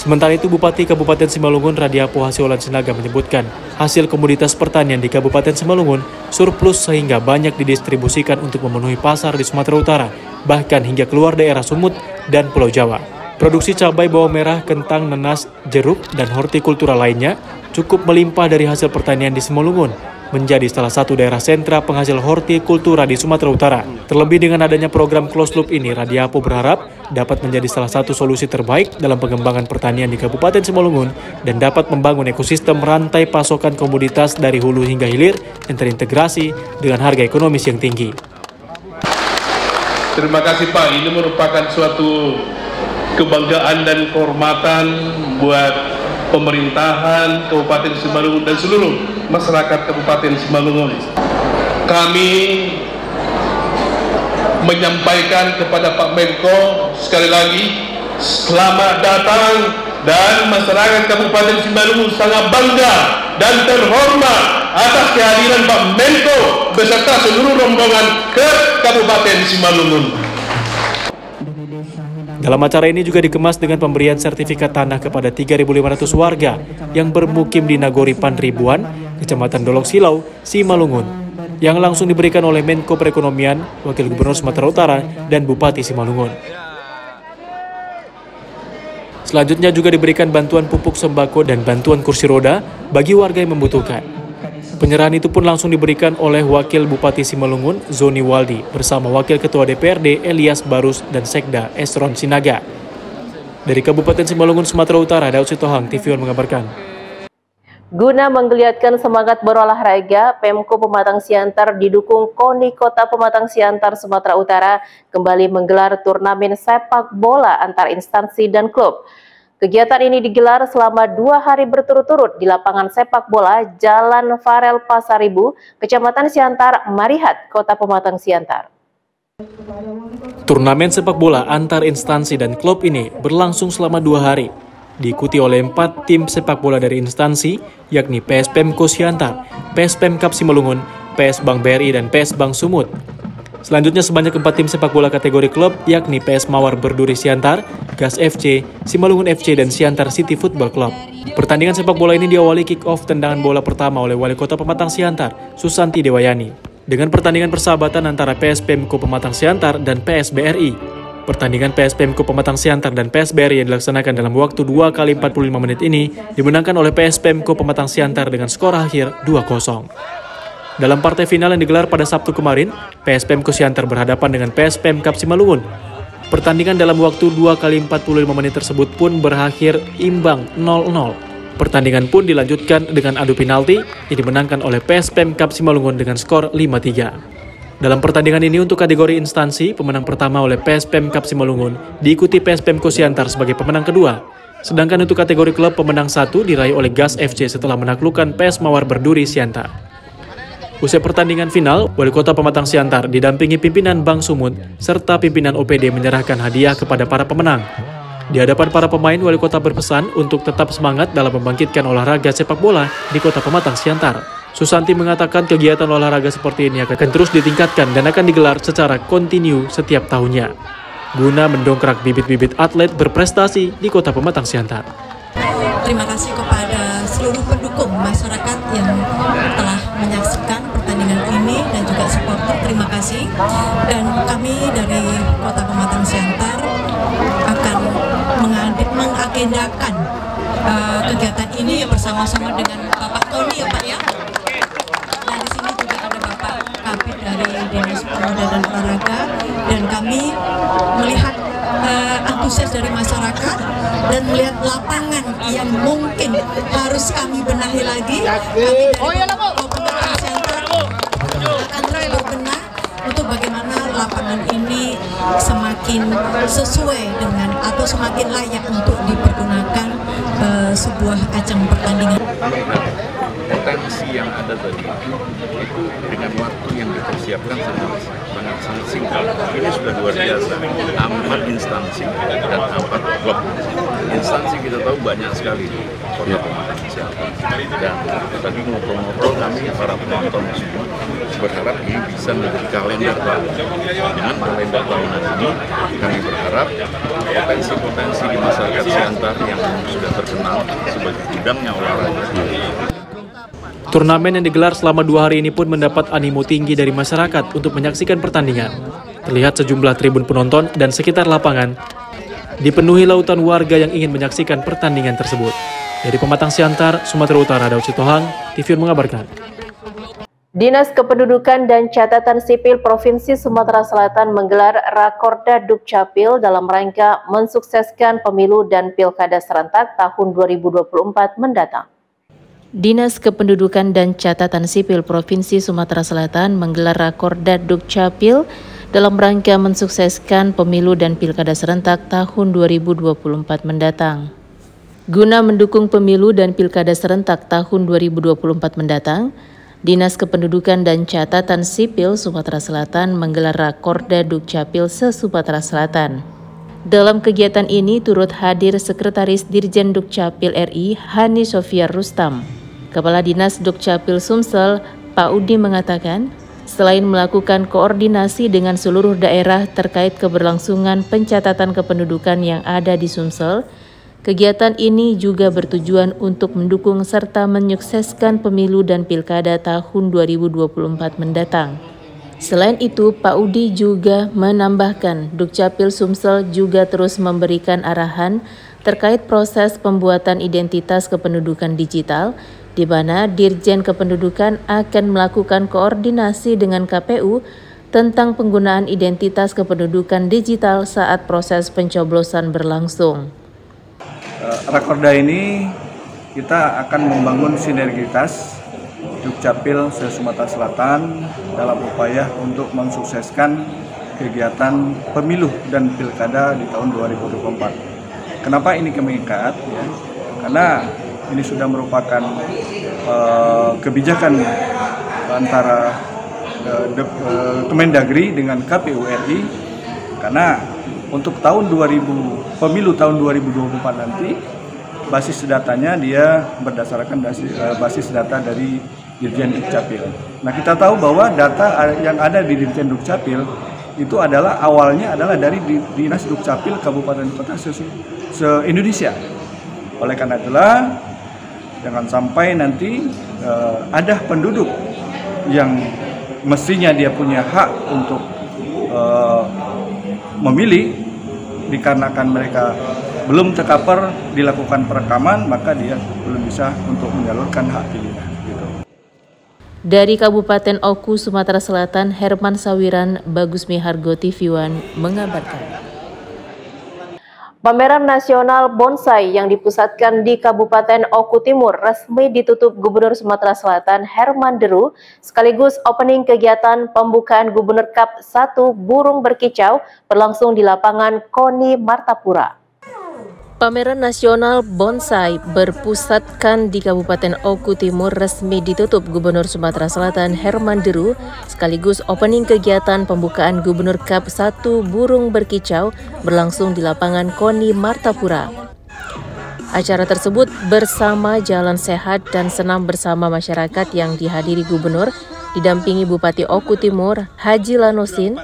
Sementara itu, Bupati Kabupaten Simalungun Radiapo Hasiolan Sinaga menyebutkan, hasil komoditas pertanian di Kabupaten Simalungun surplus sehingga banyak didistribusikan untuk memenuhi pasar di Sumatera Utara, bahkan hingga keluar daerah Sumut dan Pulau Jawa. Produksi cabai, bawang merah, kentang, nanas, jeruk, dan hortikultura lainnya cukup melimpah dari hasil pertanian di Simalungun. menjadi salah satu daerah sentra penghasil hortikultura di Sumatera Utara. Terlebih dengan adanya program closed loop ini, Radiapo berharap dapat menjadi salah satu solusi terbaik dalam pengembangan pertanian di Kabupaten Simalungun dan dapat membangun ekosistem rantai pasokan komoditas dari hulu hingga hilir yang terintegrasi dengan harga ekonomis yang tinggi. Terima kasih Pak, ini merupakan suatu kebanggaan dan kehormatan buat pemerintahan Kabupaten Simalungun dan seluruh masyarakat Kabupaten Simalungun. Kami menyampaikan kepada Pak Menko sekali lagi selamat datang, dan masyarakat Kabupaten Simalungun sangat bangga dan terhormat atas kehadiran Pak Menko beserta seluruh rombongan ke Kabupaten Simalungun. Dalam acara ini juga dikemas dengan pemberian sertifikat tanah kepada 3.500 warga yang bermukim di Nagori Panribuan, Kecamatan Dolok Silau, Simalungun, yang langsung diberikan oleh Menko Perekonomian, Wakil Gubernur Sumatera Utara, dan Bupati Simalungun. Selanjutnya juga diberikan bantuan pupuk sembako dan bantuan kursi roda bagi warga yang membutuhkan. Penyerahan itu pun langsung diberikan oleh Wakil Bupati Simalungun, Zoni Waldi, bersama Wakil Ketua DPRD, Elias Barus, dan Sekda, Esron Sinaga. Dari Kabupaten Simalungun, Sumatera Utara, Daud Sitohang, TV One mengabarkan. Guna menggeliatkan semangat berolahraga, Pemko Pematang Siantar didukung KONI Kota Pematang Siantar, Sumatera Utara kembali menggelar turnamen sepak bola antar instansi dan klub. Kegiatan ini digelar selama 2 hari berturut-turut di lapangan sepak bola Jalan Farel Pasaribu, Kecamatan Siantar, Marihat, Kota Pematang Siantar. Turnamen sepak bola antar instansi dan klub ini berlangsung selama 2 hari. Diikuti oleh 4 tim sepak bola dari instansi, yakni PS Pemko Siantar, PS Pemkap Simalungun, PS Bank BRI, dan PS Bank Sumut. Selanjutnya sebanyak 4 tim sepak bola kategori klub, yakni PS Mawar Berduri Siantar, Gas FC, Simalungun FC, dan Siantar City Football Club. Pertandingan sepak bola ini diawali kick-off tendangan bola pertama oleh Wali Kota Pematang Siantar, Susanti Dewayani, dengan pertandingan persahabatan antara PS Pemko Pematang Siantar dan PS BRI. Pertandingan PS Pemko Pematang Siantar dan PS BRI yang dilaksanakan dalam waktu 2 kali 45 menit ini dimenangkan oleh PS Pemko Pematang Siantar dengan skor akhir 2-0. Dalam partai final yang digelar pada Sabtu kemarin, PS Pemko Siantar berhadapan dengan PS Pemkap Simalungun. Pertandingan dalam waktu 2 kali 45 menit tersebut pun berakhir imbang 0-0. Pertandingan pun dilanjutkan dengan adu penalti yang dimenangkan oleh PS Pemkap Simalungun dengan skor 5-3. Dalam pertandingan ini untuk kategori instansi, pemenang pertama oleh PS Pemkap Simalungun diikuti PS Pemko Siantar sebagai pemenang kedua. Sedangkan untuk kategori klub, pemenang 1 diraih oleh Gas FC setelah menaklukkan PS Mawar Berduri Siantar. Usai pertandingan final, Wali Kota Pematang Siantar didampingi pimpinan Bank Sumut serta pimpinan OPD menyerahkan hadiah kepada para pemenang. Di hadapan para pemain, Wali Kota berpesan untuk tetap semangat dalam membangkitkan olahraga sepak bola di Kota Pematang Siantar. Susanti mengatakan kegiatan olahraga seperti ini akan terus ditingkatkan dan akan digelar secara kontinu setiap tahunnya, guna mendongkrak bibit-bibit atlet berprestasi di Kota Pematang Siantar. Terima kasih kepada seluruh pendukung masyarakat yang telah menyaksikan pertandingan ini dan juga supporter, terima kasih. Dan kami dari Kota Pematang Siantar akan mengagendakan kegiatan ini bersama-sama dengan Bapak Tony ya Pak ya. Nah di sini juga ada Bapak Kabid dari Dinas Pemuda dan Olahraga, dan kami melihat antusias dari masyarakat dan melihat lapangan yang mungkin harus kami benahi lagi. Kami dari Pematang Siantar akan terus berbenah untuk bagaimana lapangan ini semakin sesuai dengan atau semakin layak untuk dipergunakan sebuah ajang pertandingan. Potensi yang ada tadi itu dengan waktu yang dipersiapkan sangat singkat. Ini sudah luar biasa. 4 instansi dan 4 klub. Instansi kita tahu banyak sekali di Kota Pematang Siantar. Dan tadi ngobrol-ngobrol kami para penonton semua berharap ini bisa menjadi kalender baru. Dengan kalender tahunan ini kami berharap potensi-potensi di masyarakat Siantar yang sudah terkenal sebagai gudangnya olahraga. Turnamen yang digelar selama 2 hari ini pun mendapat animo tinggi dari masyarakat untuk menyaksikan pertandingan. Terlihat sejumlah tribun penonton dan sekitar lapangan dipenuhi lautan warga yang ingin menyaksikan pertandingan tersebut. Dari Pematang Siantar, Sumatera Utara, Daud Sitohang, TV One mengabarkan. Dinas Kependudukan dan Catatan Sipil Provinsi Sumatera Selatan menggelar Rakorda Dukcapil dalam rangka mensukseskan pemilu dan pilkada serentak tahun 2024 mendatang. Dinas Kependudukan dan Catatan Sipil Provinsi Sumatera Selatan menggelar Rakorda Dukcapil dalam rangka mensukseskan pemilu dan pilkada serentak tahun 2024 mendatang. Guna mendukung pemilu dan pilkada serentak tahun 2024 mendatang, Dinas Kependudukan dan Catatan Sipil Sumatera Selatan menggelar Rakorda Dukcapil se-Sumatera Selatan. Dalam kegiatan ini turut hadir Sekretaris Dirjen Dukcapil RI Hani Sofia Rustam. Kepala Dinas Dukcapil Sumsel, Pak Udi mengatakan, selain melakukan koordinasi dengan seluruh daerah terkait keberlangsungan pencatatan kependudukan yang ada di Sumsel, kegiatan ini juga bertujuan untuk mendukung serta menyukseskan pemilu dan pilkada tahun 2024 mendatang. Selain itu, Pak Udi juga menambahkan Dukcapil Sumsel juga terus memberikan arahan terkait proses pembuatan identitas kependudukan digital, di mana Dirjen Kependudukan akan melakukan koordinasi dengan KPU tentang penggunaan identitas kependudukan digital saat proses pencoblosan berlangsung. Rakorda ini kita akan membangun sinergitas Dukcapil se-Sumatera Selatan dalam upaya untuk mensukseskan kegiatan pemilu dan pilkada di tahun 2024. Kenapa ini kami ikat? Ya, karena ini sudah merupakan kebijakan antara Kemendagri dengan KPU RI, karena untuk pemilu tahun 2024 nanti, basis datanya dia berdasarkan basis data dari Dirjen Dukcapil. Nah, kita tahu bahwa data yang ada di Dirjen Dukcapil itu awalnya adalah dari Dinas Dukcapil Kabupaten Kota se-Indonesia. Oleh karena itulah, jangan sampai nanti ada penduduk yang mestinya dia punya hak untuk memilih, dikarenakan mereka belum tercover dilakukan perekaman, maka dia belum bisa untuk menyalurkan hak pilihnya. Gitu. Dari Kabupaten Oku, Sumatera Selatan, Herman Sawiran, Bagus Mihargo TV One mengabarkan. Pameran nasional bonsai yang dipusatkan di Kabupaten Oku Timur resmi ditutup Gubernur Sumatera Selatan Herman Deru, sekaligus opening kegiatan pembukaan Gubernur Cup 1 Burung Berkicau berlangsung di lapangan KONI Martapura. Pameran nasional bonsai berpusatkan di Kabupaten Oku Timur resmi ditutup Gubernur Sumatera Selatan Herman Deru, sekaligus opening kegiatan pembukaan Gubernur Cup 1 Burung Berkicau berlangsung di lapangan KONI Martapura. Acara tersebut bersama jalan sehat dan senam bersama masyarakat yang dihadiri Gubernur, didampingi Bupati Oku Timur Haji Lanosin,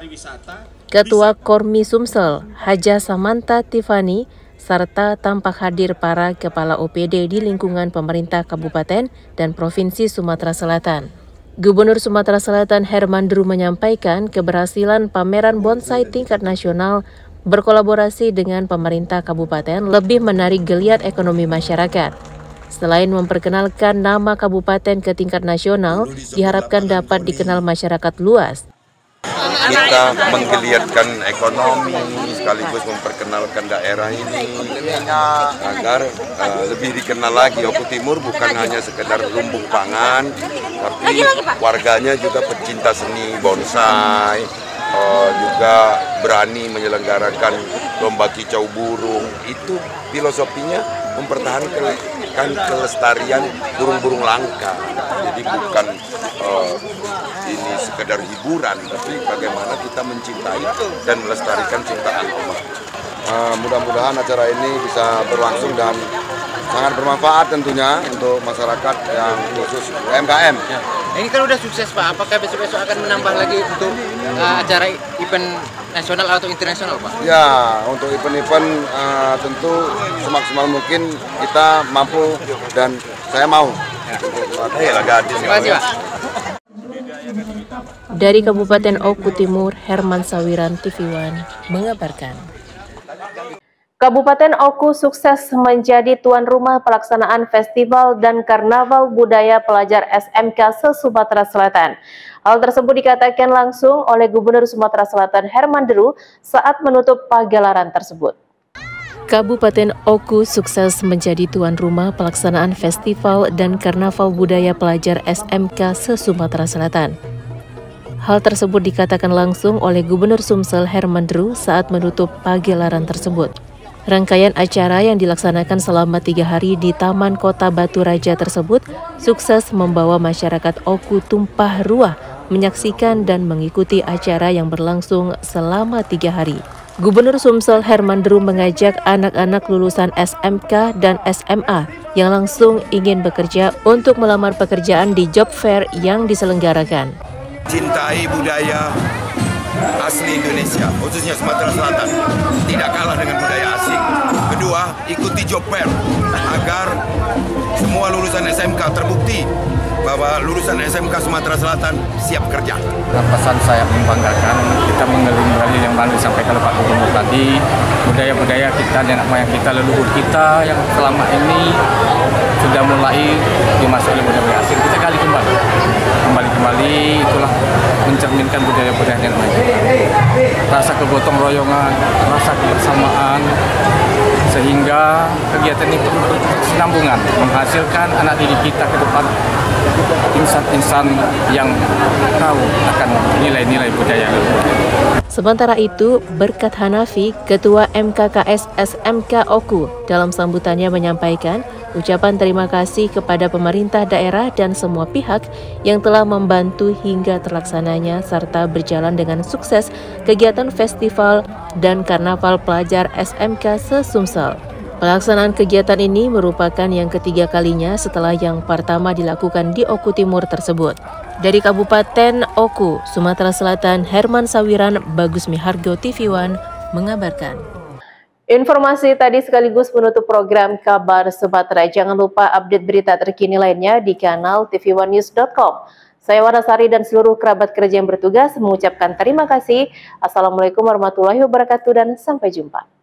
Ketua Kormi Sumsel Haja Samanta Tiffany, serta tampak hadir para kepala OPD di lingkungan pemerintah Kabupaten dan Provinsi Sumatera Selatan. Gubernur Sumatera Selatan Herman Deru menyampaikan keberhasilan pameran bonsai tingkat nasional berkolaborasi dengan pemerintah kabupaten lebih menarik geliat ekonomi masyarakat. Selain memperkenalkan nama kabupaten ke tingkat nasional, diharapkan dapat dikenal masyarakat luas. Kita menggeliatkan ekonomi sekaligus memperkenalkan daerah ini agar lebih dikenal lagi. Oku Timur bukan hanya sekedar lumbung pangan, tapi warganya juga pecinta seni bonsai, juga berani menyelenggarakan lomba kicau burung. Itu filosofinya mempertahankan kelestarian burung-burung langka. Jadi bukan ini sekedar hiburan, tapi bagaimana kita mencintai dan melestarikan ciptaan Allah. Mudah-mudahan acara ini bisa berlangsung dan sangat bermanfaat tentunya untuk masyarakat yang khusus UMKM. Ya. Ini kan udah sukses Pak, apakah besok-besok akan menambah lagi untuk acara event nasional atau internasional Pak? Ya, untuk event-event tentu semaksimal mungkin kita mampu dan saya mau. Terima kasih Pak. Dari Kabupaten Oku Timur, Herman Sawiran TV One mengabarkan. Kabupaten Oku sukses menjadi tuan rumah pelaksanaan Festival dan Karnaval Budaya Pelajar SMK se-Sumatera Selatan. Hal tersebut dikatakan langsung oleh Gubernur Sumatera Selatan Herman Deru saat menutup pagelaran tersebut. Kabupaten Oku sukses menjadi tuan rumah pelaksanaan Festival dan Karnaval Budaya Pelajar SMK se-Sumatera Selatan. Hal tersebut dikatakan langsung oleh Gubernur Sumsel Herman Deru saat menutup pagelaran tersebut. Rangkaian acara yang dilaksanakan selama 3 hari di Taman Kota Batu Raja tersebut sukses membawa masyarakat Oku tumpah ruah menyaksikan dan mengikuti acara yang berlangsung selama 3 hari. Gubernur Sumsel Herman Deru mengajak anak-anak lulusan SMK dan SMA yang langsung ingin bekerja untuk melamar pekerjaan di job fair yang diselenggarakan. Cintai budaya asli Indonesia, khususnya Sumatera Selatan, tidak kalah dengan budaya asing. Kedua, ikuti job fair agar semua lulusan SMK terbukti bahwa lulusan SMK Sumatera Selatan siap kerja. Pesan saya membanggakan, kita mengelilingi yang baru disampaikan oleh Pak Gubernur tadi, budaya-budaya kita, nenek moyang kita, leluhur kita yang selama ini sudah mulai dimasuki budaya asing, kita gali kembali. Itulah mencerminkan budaya-budaya nenek moyang kita. Rasa kegotong royongan, rasa kebersamaan, sehingga kegiatan ini berkesinambungan, menghasilkan anak didik kita ke depan insan-insan yang tahu akan nilai-nilai budaya. Sementara itu, Berkat Hanafi, Ketua MKKS SMK Oku, dalam sambutannya menyampaikan ucapan terima kasih kepada pemerintah daerah dan semua pihak yang telah membantu hingga terlaksananya serta berjalan dengan sukses kegiatan festival dan karnaval pelajar SMK se-Sumsel. Pelaksanaan kegiatan ini merupakan yang ketiga kalinya setelah yang pertama dilakukan di Oku Timur tersebut. Dari Kabupaten Oku, Sumatera Selatan, Herman Sawiran, Bagus Mihargo, TV One mengabarkan. Informasi tadi sekaligus menutup program Kabar Sumatera. Jangan lupa update berita terkini lainnya di kanal tv1news.com. Saya Wanasari dan seluruh kerabat kerja yang bertugas mengucapkan terima kasih. Assalamualaikum warahmatullahi wabarakatuh dan sampai jumpa.